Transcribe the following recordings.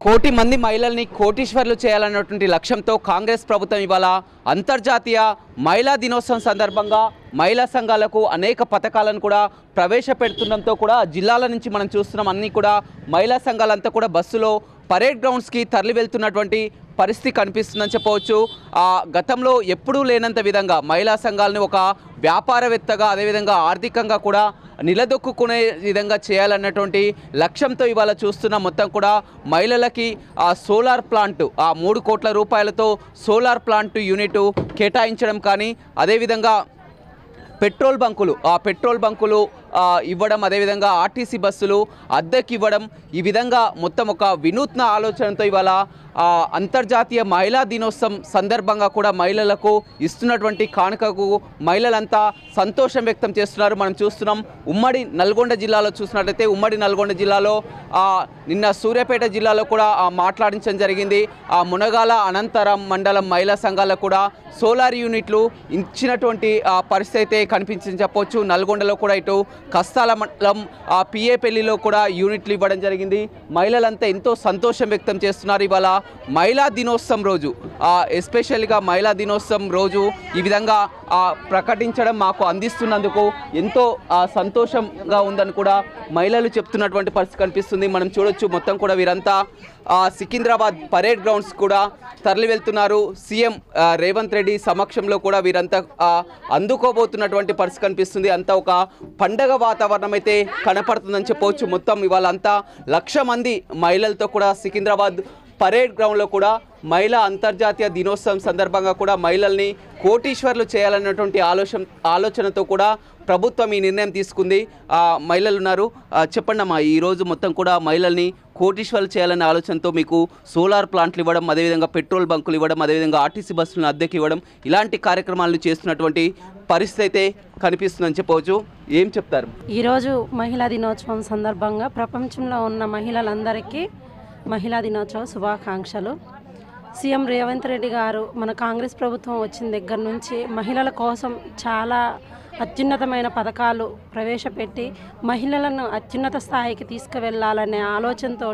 కోటి మంది మహిళల్ని కోటీశ్వర్లు చేయాలన్నటువంటి లక్ష్యంతో కాంగ్రెస్ ప్రభుత్వం ఇవాళ అంతర్జాతీయ మహిళా దినోత్సవం సందర్భంగా మహిళా సంఘాలకు అనేక పథకాలను కూడా ప్రవేశపెడుతుండడంతో కూడా జిల్లాల నుంచి మనం చూస్తున్నాం. అన్నీ కూడా మహిళా సంఘాలంతా కూడా బస్సులో పరేడ్ గ్రౌండ్స్కి తరలి వెళ్తున్నటువంటి పరిస్థితి కనిపిస్తుందని చెప్పవచ్చు. గతంలో ఎప్పుడూ లేనంత విధంగా మహిళా సంఘాలను ఒక వ్యాపారవేత్తగా అదేవిధంగా ఆర్థికంగా కూడా నిలదొక్కునే విధంగా చేయాలన్నటువంటి లక్ష్యంతో ఇవాళ చూస్తున్న మొత్తం కూడా మహిళలకి సోలార్ ప్లాంట్ 3 కోట్ల రూపాయలతో సోలార్ ప్లాంట్ యూనిట్ కేటాయించడం కానీ అదేవిధంగా పెట్రోల్ బంకులు ఇవ్వడం, అదేవిధంగా ఆర్టీసీ బస్సులు అద్దెకి ఇవ్వడం, ఈ విధంగా మొత్తం ఒక వినూత్న ఆలోచనతో ఇవాళ అంతర్జాతీయ మహిళా దినోత్సవం సందర్భంగా కూడా మహిళలకు ఇస్తున్నటువంటి కానుకకు మహిళలంతా సంతోషం వ్యక్తం చేస్తున్నారు. మనం చూస్తున్నాం ఉమ్మడి నల్గొండ జిల్లాలో చూసినట్లయితే ఉమ్మడి నల్గొండ జిల్లాలో నిన్న సూర్యాపేట జిల్లాలో కూడా మాట్లాడించడం జరిగింది. మునగాల అనంతరం మండలం మహిళా సంఘాలకు కూడా సోలార్ యూనిట్లు ఇచ్చినటువంటి పరిస్థితి అయితే కనిపించింది చెప్పవచ్చు. నల్గొండలో కూడా ఇటు కస్తాల మండలం పిఏపల్లిలో కూడా యూనిట్లు ఇవ్వడం జరిగింది. మహిళలంతా ఎంతో సంతోషం వ్యక్తం చేస్తున్నారు. ఇవాళ మహిళా దినోత్సవం రోజు ఎస్పెషల్గా మహిళా దినోత్సవం రోజు ఈ విధంగా ప్రకటించడం మాకు అందిస్తున్నందుకు ఎంతో సంతోషంగా ఉందని కూడా మహిళలు చెప్తున్నటువంటి పరిస్థితి కనిపిస్తుంది. మనం చూడొచ్చు మొత్తం కూడా వీరంతా సికింద్రాబాద్ పరేడ్ గ్రౌండ్స్ కూడా తరలి వెళ్తున్నారు. సీఎం రేవంత్ రెడ్డి సమక్షంలో కూడా వీరంతా అందుకోబోతున్నటువంటి పరిస్థితి కనిపిస్తుంది. అంతా ఒక పండగ వాతావరణం అయితే కనపడుతుందని చెప్పవచ్చు. మొత్తం ఇవాళ అంతా 1,00,000 మంది మహిళలతో కూడా సికింద్రాబాద్ పరేడ్ గ్రౌండ్లో కూడా మహిళా అంతర్జాతీయ దినోత్సవం సందర్భంగా కూడా మహిళల్ని కోటీశ్వర్లు చేయాలన్నటువంటి ఆలోచనతో కూడా ప్రభుత్వం ఈ నిర్ణయం తీసుకుంది. మహిళలు ఉన్నారు, చెప్పండి అమ్మా, ఈరోజు మొత్తం కూడా మహిళల్ని కోటీశ్వర్లు చేయాలనే ఆలోచనతో మీకు సోలార్ ప్లాంట్లు ఇవ్వడం, అదేవిధంగా పెట్రోల్ బంకులు ఇవ్వడం, అదేవిధంగా ఆర్టీసీ బస్సులను అద్దెకి ఇవ్వడం, ఇలాంటి కార్యక్రమాలను చేస్తున్నటువంటి పరిస్థితి అయితే కనిపిస్తుందని చెప్పవచ్చు. ఏం చెప్తారు? ఈరోజు మహిళా దినోత్సవం సందర్భంగా ప్రపంచంలో ఉన్న మహిళలందరికీ మహిళా దినోత్సవ శుభాకాంక్షలు. సీఎం రేవంత్ రెడ్డి గారు మన కాంగ్రెస్ ప్రభుత్వం వచ్చిన దగ్గర నుంచి మహిళల కోసం చాలా అత్యున్నతమైన పథకాలు ప్రవేశపెట్టి మహిళలను అత్యున్నత స్థాయికి తీసుకువెళ్ళాలనే ఆలోచనతో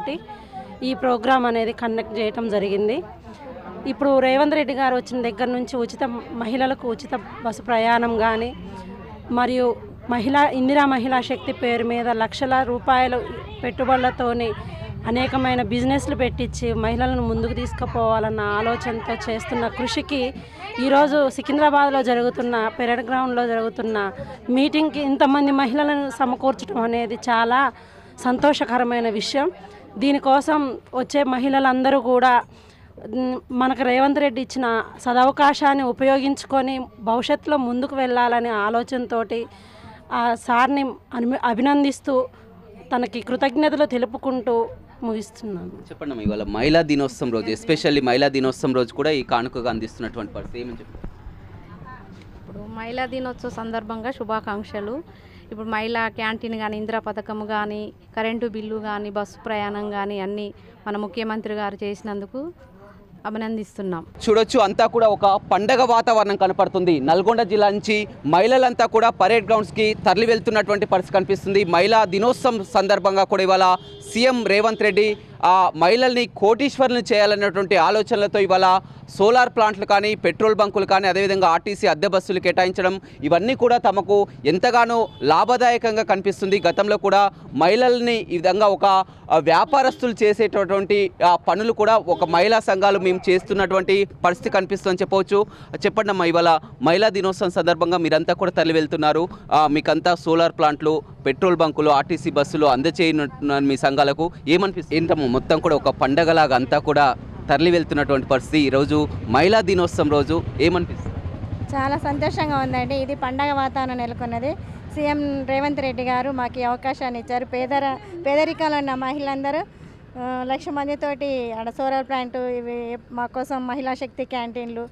ఈ ప్రోగ్రాం అనేది కండక్ట్ చేయటం జరిగింది. ఇప్పుడు రేవంత్ రెడ్డి గారు వచ్చిన దగ్గర నుంచి మహిళలకు ఉచిత బస్సు ప్రయాణం కానీ, మరియు ఇందిరా మహిళా శక్తి పేరు మీద లక్షల రూపాయలు పెట్టుబడులతోని అనేకమైన బిజినెస్లు పెట్టించి మహిళలను ముందుకు తీసుకుపోవాలన్న ఆలోచనతో చేస్తున్న కృషికి ఈరోజు సికింద్రాబాద్లో జరుగుతున్న పెరేడ్ గ్రౌండ్లో జరుగుతున్న మీటింగ్కి ఇంతమంది మహిళలను సమకూర్చడం అనేది చాలా సంతోషకరమైన విషయం. దీనికోసం వచ్చే మహిళలందరూ కూడా మనకు రేవంత్ రెడ్డి ఇచ్చిన సదవకాశాన్ని ఉపయోగించుకొని భవిష్యత్తులో ముందుకు వెళ్ళాలనే ఆలోచనతోటి ఆ సార్ని అభినందిస్తూ తనకి కృతజ్ఞతలు తెలుపుకుంటూ ముగిస్తున్నాను. చెప్పండి, ఇవాళ మహిళా దినోత్సవం రోజు ఎస్పెషల్లీ మహిళా దినోత్సవం రోజు కూడా ఈ కానుకగా అందిస్తున్నటువంటి పరిస్థితి ఏమని చెప్పండి? ఇప్పుడు మహిళా దినోత్సవ సందర్భంగా శుభాకాంక్షలు. ఇప్పుడు మహిళా క్యాంటీన్ కానీ, ఇందిరా పథకం కానీ, కరెంటు బిల్లు కానీ, బస్సు ప్రయాణం కానీ అన్నీ మన ముఖ్యమంత్రి గారు చేసినందుకు అభినందిస్తున్నాం. చూడొచ్చు అంతా కూడా ఒక పండగ వాతావరణం కనపడుతుంది. నల్గొండ జిల్లా నుంచి మహిళలంతా కూడా పరేడ్ గ్రౌండ్స్కి తరలి వెళ్తున్నటువంటి పరిస్థితి కనిపిస్తుంది. మహిళా దినోత్సవం సందర్భంగా కూడా ఇవాళ సీఎం రేవంత్ రెడ్డి మహిళల్ని కోటీశ్వర్లను చేయాలన్నటువంటి ఆలోచనలతో ఇవాళ సోలార్ ప్లాంట్లు కానీ, పెట్రోల్ బంకులు కానీ, అదేవిధంగా ఆర్టీసీ అద్దె బస్సులు కేటాయించడం, ఇవన్నీ కూడా తమకు ఎంతగానో లాభదాయకంగా కనిపిస్తుంది. గతంలో కూడా మహిళల్ని ఈ విధంగా ఒక వ్యాపారస్తులు చేసేటటువంటి పనులు కూడా ఒక మహిళా సంఘాలు మేము చేస్తున్నటువంటి పరిస్థితి కనిపిస్తుందని చెప్పవచ్చు. చెప్పండి అమ్మా, ఇవాళ మహిళా దినోత్సవం సందర్భంగా మీరంతా కూడా తరలి వెళ్తున్నారు. మీకంతా సోలార్ ప్లాంట్లు, పెట్రోల్ బంకులు, ఆర్టీసీ బస్సులు అందచేయనున్నారు మీ సంఘాలకు. ఏమనిపిస్తుంది? ఏంటమ్మా, మొత్తం కూడా ఒక పండగలాగా అంతా కూడా తరలి వెళ్తున్నటువంటి పరిస్థితి ఈరోజు మహిళా దినోత్సవం రోజు ఏమనిపిస్తుంది? చాలా సంతోషంగా ఉందండి. ఇది పండగ వాతావరణం నెలకొన్నది. సీఎం రేవంత్ రెడ్డి గారు మాకు ఈ అవకాశాన్ని ఇచ్చారు. పేదరికంలో ఉన్న మహిళలందరూ 1,00,000 మందితోటి ఆడ సోలార్ ప్లాంట్, ఇవి మా కోసం మహిళా శక్తి క్యాంటీన్లు,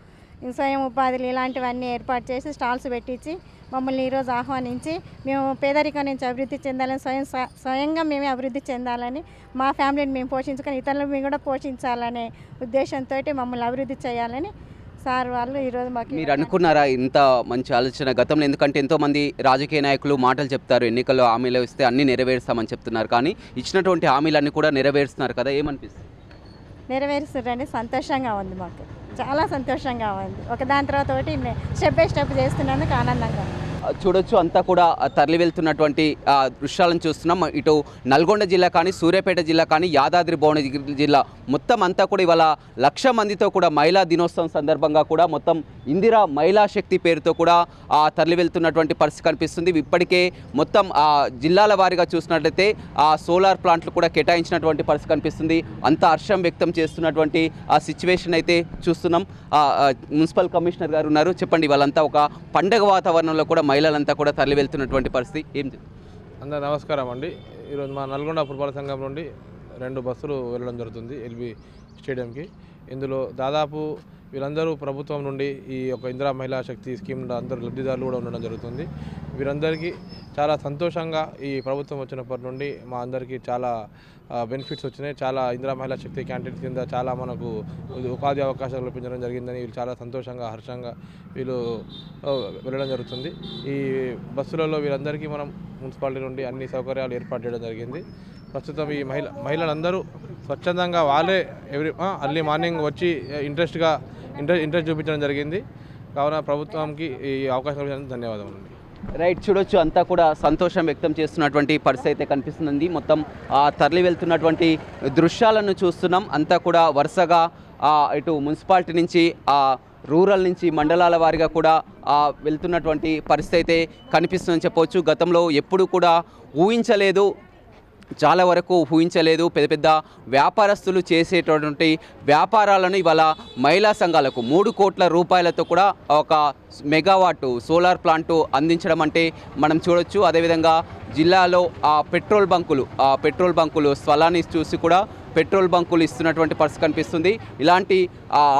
స్వయం ఉపాధులు ఇలాంటివన్నీ ఏర్పాటు చేసి స్టాల్స్ పెట్టించి మమ్మల్ని ఈరోజు ఆహ్వానించి మేము పేదరికం నుంచి అభివృద్ధి చెందాలని, స్వయంగా మేమే అభివృద్ధి చెందాలని, మా ఫ్యామిలీని మేము పోషించుకొని ఇతరులను మేము కూడా పోషించాలనే ఉద్దేశంతో మమ్మల్ని అభివృద్ధి చేయాలని సార్ వాళ్ళు ఈరోజు మాకు. మీరు అనుకున్నారా ఇంత మంచి ఆలోచన గతంలో? ఎందుకంటే ఎంతోమంది రాజకీయ నాయకులు మాటలు చెప్తారు, ఎన్నికల్లో హామీలు ఇస్తే అన్నీ నెరవేరుస్తామని చెప్తున్నారు, కానీ ఇచ్చినటువంటి హామీలన్నీ కూడా నెరవేరుస్తున్నారు కదా, ఏమనిపిస్తుంది? నెరవేరుస్తారని సంతోషంగా ఉంది, మాకు చాలా సంతోషంగా ఉంది. ఒక దాని తర్వాత ఒకటి స్టెప్ బై స్టెప్ చేస్తున్నందుకు ఆనందంగా ఉంది. చూడొచ్చు అంతా కూడా తరలి వెళ్తున్నటువంటి దృశ్యాలను చూస్తున్నాం. ఇటు నల్గొండ జిల్లా కానీ, సూర్యాపేట జిల్లా కానీ, యాదాద్రి భువనగిరి జిల్లా మొత్తం అంతా కూడా ఇవాళ 1,00,000 మందితో కూడా మహిళా దినోత్సవం సందర్భంగా కూడా మొత్తం ఇందిరా మహిళా శక్తి పేరుతో కూడా తరలి వెళ్తున్నటువంటి పరిస్థితి కనిపిస్తుంది. ఇప్పటికే మొత్తం జిల్లాల వారీగా చూసినట్లయితే సోలార్ ప్లాంట్లు కూడా కేటాయించినటువంటి పరిస్థితి కనిపిస్తుంది. అంత హర్షం వ్యక్తం చేస్తున్నటువంటి ఆ సిచ్యువేషన్ అయితే చూస్తున్నాం. మున్సిపల్ కమిషనర్ గారు ఉన్నారు, చెప్పండి. వాళ్ళంతా ఒక పండగ వాతావరణంలో కూడా మహిళలంతా కూడా తరలి వెళ్తున్నటువంటి పరిస్థితి ఏం? అందరూ నమస్కారం అండి. ఈరోజు మా నల్గొండ పురపాలక సంఘం నుండి 2 బస్సులు వెళ్ళడం జరుగుతుంది ఎల్బీ స్టేడియంకి. ఇందులో దాదాపు వీరందరూ ప్రభుత్వం నుండి ఈ యొక్క ఇందిరా మహిళా శక్తి స్కీమ్ అందరూ లబ్ధిదారులు కూడా ఉండడం జరుగుతుంది. వీరందరికీ చాలా సంతోషంగా ఈ ప్రభుత్వం వచ్చినప్పటి నుండి మా అందరికీ చాలా బెనిఫిట్స్ వచ్చినాయి. చాలా ఇందిరా మహిళా శక్తి క్యాంటీన్ కింద చాలా మనకు ఉపాధి అవకాశాలు కల్పించడం జరిగిందని వీళ్ళు చాలా సంతోషంగా హర్షంగా వీళ్ళు వెళ్ళడం జరుగుతుంది. ఈ బస్సులలో వీరందరికీ మనం మున్సిపాలిటీ నుండి అన్ని సౌకర్యాలు ఏర్పాటు చేయడం జరిగింది. ప్రస్తుతం ఈ మహిళలందరూ స్వచ్ఛందంగా వాళ్ళే అర్లీ మార్నింగ్ వచ్చి ఇంట్రెస్ట్ చూపించడం జరిగింది. కావున ప్రభుత్వానికి ఈ అవకాశం కల్పించినందుకు ధన్యవాదాలు. రైట్, చూడొచ్చు అంతా కూడా సంతోషం వ్యక్తం చేస్తున్నటువంటి పరిస్థితి అయితే కనిపిస్తుంది. మొత్తం తరలి వెళ్తున్నటువంటి దృశ్యాలను చూస్తున్నాం. అంతా కూడా వరుసగా ఇటు మున్సిపాలిటీ నుంచి రూరల్ నుంచి మండలాల వారీగా కూడా వెళ్తున్నటువంటి పరిస్థితి అయితే కనిపిస్తుందని చెప్పవచ్చు. గతంలో ఎప్పుడు కూడా ఊహించలేదు, చాలా వరకు ఊహించలేదు. పెద్ద పెద్ద వ్యాపారస్తులు చేసేటటువంటి వ్యాపారాలను ఇవాళ మహిళా సంఘాలకు 3 కోట్ల రూపాయలతో కూడా ఒక మెగావాట్ సోలార్ ప్లాంటు అందించడం అంటే మనం చూడొచ్చు. అదేవిధంగా జిల్లాలో పెట్రోల్ బంకులు స్థలాన్ని చూసి కూడా పెట్రోల్ బంకులు ఇస్తున్నటువంటి పరిస్థితి కనిపిస్తుంది. ఇలాంటి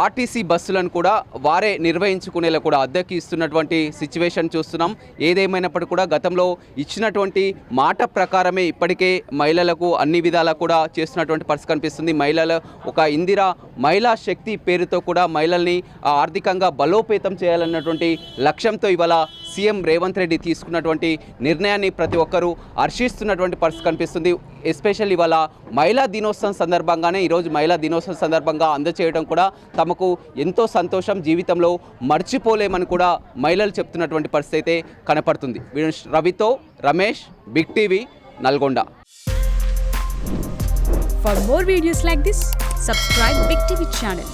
ఆర్టీసీ బస్సులను కూడా వారే నిర్వహించుకునేలా కూడా అద్దెకి ఇస్తున్నటువంటి సిచ్యువేషన్ చూస్తున్నాం. ఏదేమైనప్పటికీ కూడా గతంలో ఇచ్చినటువంటి మాట ప్రకారమే ఇప్పటికే మహిళలకు అన్ని విధాలా కూడా చేస్తున్నటువంటి పరిస్థితి కనిపిస్తుంది. మహిళల ఒక ఇందిరా మహిళా శక్తి పేరుతో కూడా మహిళల్ని ఆర్థికంగా బలోపేతం చేయాలన్నటువంటి లక్ష్యంతో ఇవాళ సీఎం రేవంత్ రెడ్డి తీసుకున్నటువంటి నిర్ణయాన్ని ప్రతి ఒక్కరూ హర్షిస్తున్నటువంటి పరిస్థితి కనిపిస్తుంది. ఎస్పెషల్లీ ఇవాళ మహిళా దినోత్సవం సందర్భంగానే ఈరోజు మహిళా దినోత్సవం సందర్భంగా అందజేయడం కూడా తమకు ఎంతో సంతోషం, జీవితంలో మర్చిపోలేమని కూడా మహిళలు చెప్తున్నటువంటి పరిస్థితి అయితే కనపడుతుంది. రవితో Ramesh, big TV, Nalgonda. For more videos like this, subscribe Big TV channel.